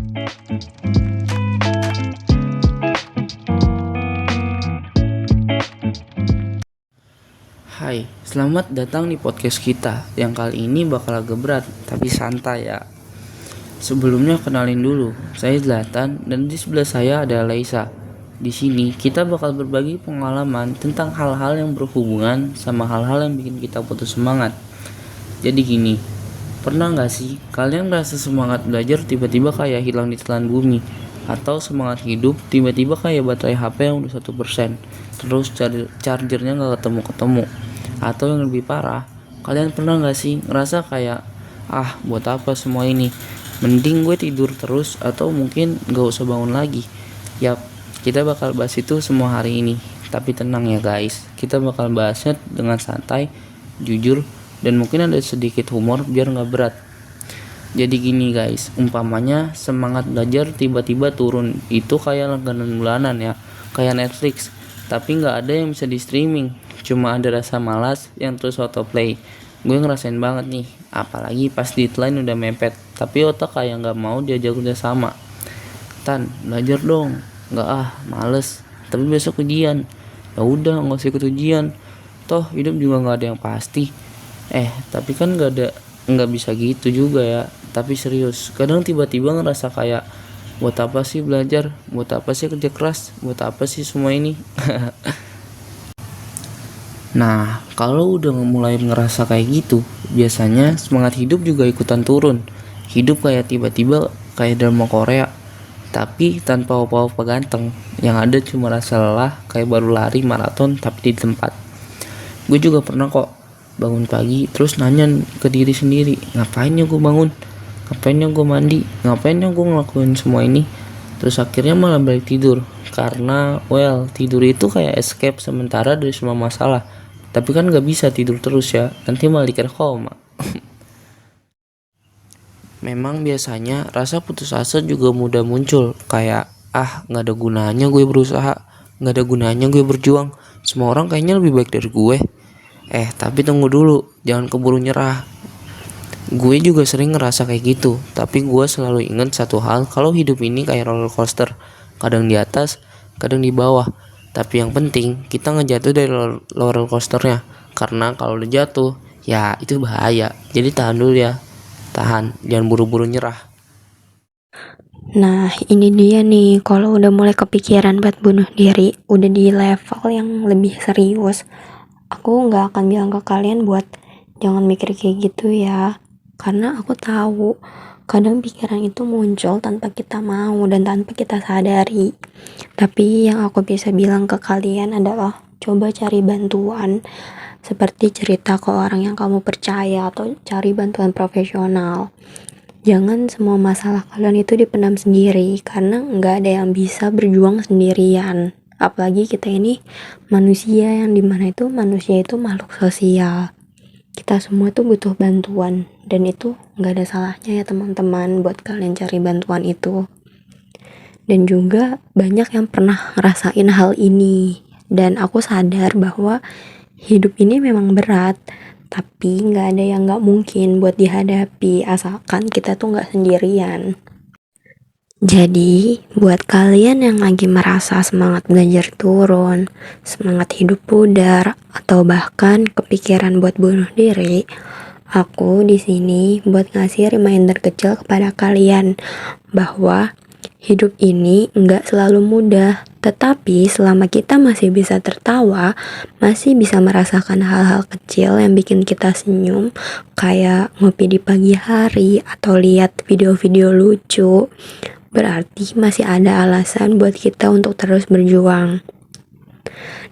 Hai, selamat datang di podcast kita yang kali ini bakal agak berat, tapi santai ya. Sebelumnya kenalin dulu, saya Zlatan dan di sebelah saya ada Laisa. Di sini kita bakal berbagi pengalaman tentang hal-hal yang berhubungan sama hal-hal yang bikin kita putus semangat. Jadi gini, pernah gak sih kalian merasa semangat belajar tiba-tiba kayak hilang di telan bumi? Atau semangat hidup tiba-tiba kayak baterai HP yang udah 1%, terus chargernya gak ketemu-ketemu? Atau yang lebih parah, kalian pernah gak sih ngerasa kayak, buat apa semua ini? Mending gue tidur terus atau mungkin gak usah bangun lagi. Yap, kita bakal bahas itu semua hari ini. Tapi tenang ya guys, kita bakal bahasnya dengan santai, jujur, dan mungkin ada sedikit humor biar gak berat. Jadi gini guys, umpamanya semangat belajar tiba-tiba turun, itu kayak langganan bulanan ya, kayak Netflix. Tapi gak ada yang bisa di streaming, cuma ada rasa malas yang terus autoplay. Gue ngerasain banget nih, apalagi pas deadline udah mepet, tapi otak kayak gak mau diajak kerja sama. Tan, belajar dong. Gak males. Tapi besok ujian. Ya udah, nggak usah ikut ujian. Toh hidup juga nggak ada yang pasti. Tapi kan nggak bisa gitu juga ya. Tapi serius, kadang tiba-tiba ngerasa kayak, buat apa sih belajar? Buat apa sih kerja keras? Buat apa sih semua ini? Nah, kalau udah mulai ngerasa kayak gitu, biasanya semangat hidup juga ikutan turun. Hidup kayak tiba-tiba kayak drama Korea, tapi tanpa opa-opa ganteng. Yang ada cuma rasa lelah kayak baru lari maraton tapi di tempat. Gue juga pernah kok bangun pagi terus nanya ke diri sendiri, ngapain ya gue bangun? Ngapain ya gue mandi? Ngapain ya gue ngelakuin semua ini? Terus akhirnya malah balik tidur. Karena tidur itu kayak escape sementara dari semua masalah. Tapi kan gak bisa tidur terus ya, nanti malah dikira koma. Memang biasanya rasa putus asa juga mudah muncul. Kayak, gak ada gunanya gue berusaha, gak ada gunanya gue berjuang, semua orang kayaknya lebih baik dari gue. Tapi tunggu dulu, jangan keburu nyerah. Gue juga sering ngerasa kayak gitu, tapi gue selalu ingat satu hal, kalau hidup ini kayak roller coaster, kadang di atas, kadang di bawah. Tapi yang penting kita ngejatuh dari roller coasternya, karena kalau udah jatuh, ya itu bahaya. Jadi tahan dulu ya, tahan, jangan buru-buru nyerah. Nah, ini dia nih, kalau udah mulai kepikiran buat bunuh diri, udah di level yang lebih serius, aku gak akan bilang ke kalian buat jangan mikir kayak gitu ya. Karena aku tahu, kadang pikiran itu muncul tanpa kita mau dan tanpa kita sadari. Tapi yang aku bisa bilang ke kalian adalah, coba cari bantuan, seperti cerita ke orang yang kamu percaya atau cari bantuan profesional. Jangan semua masalah kalian itu dipendam sendiri, karena nggak ada yang bisa berjuang sendirian. Apalagi kita ini manusia, yang dimana itu manusia itu makhluk sosial. Kita semua tuh butuh bantuan, dan itu nggak ada salahnya ya teman-teman buat kalian cari bantuan itu. Dan juga banyak yang pernah ngerasain hal ini, dan aku sadar bahwa hidup ini memang berat, tapi nggak ada yang nggak mungkin buat dihadapi asalkan kita tuh nggak sendirian. Jadi buat kalian yang lagi merasa semangat belajar turun, semangat hidup pudar, atau bahkan kepikiran buat bunuh diri, aku di sini buat ngasih reminder kecil kepada kalian bahwa hidup ini nggak selalu mudah, tetapi selama kita masih bisa tertawa, masih bisa merasakan hal-hal kecil yang bikin kita senyum, kayak ngopi di pagi hari atau lihat video-video lucu, berarti masih ada alasan buat kita untuk terus berjuang.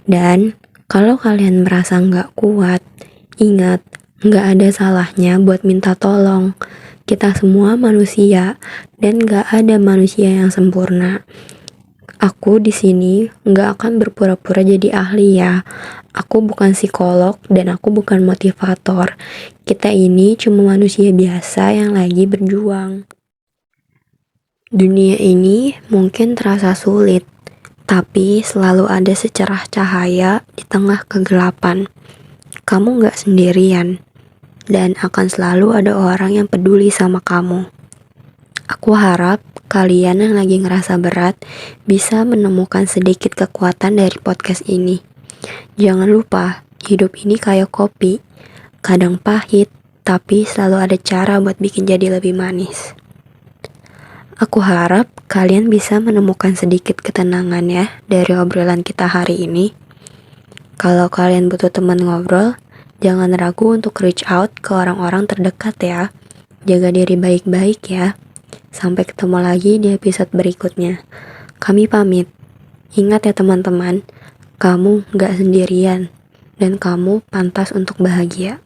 Dan kalau kalian merasa nggak kuat, ingat, nggak ada salahnya buat minta tolong. Kita semua manusia, dan gak ada manusia yang sempurna. Aku di sini gak akan berpura-pura jadi ahli ya. Aku bukan psikolog dan aku bukan motivator. Kita ini cuma manusia biasa yang lagi berjuang. Dunia ini mungkin terasa sulit, tapi selalu ada secerah cahaya di tengah kegelapan. Kamu gak sendirian. Dan akan selalu ada orang yang peduli sama kamu. Aku harap kalian yang lagi ngerasa berat bisa menemukan sedikit kekuatan dari podcast ini. Jangan lupa, hidup ini kayak kopi. Kadang pahit, tapi selalu ada cara buat bikin jadi lebih manis. Aku harap kalian bisa menemukan sedikit ketenangan ya dari obrolan kita hari ini. Kalau kalian butuh teman ngobrol, jangan ragu untuk reach out ke orang-orang terdekat ya. Jaga diri baik-baik ya. Sampai ketemu lagi di episode berikutnya. Kami pamit. Ingat ya teman-teman, kamu gak sendirian dan kamu pantas untuk bahagia.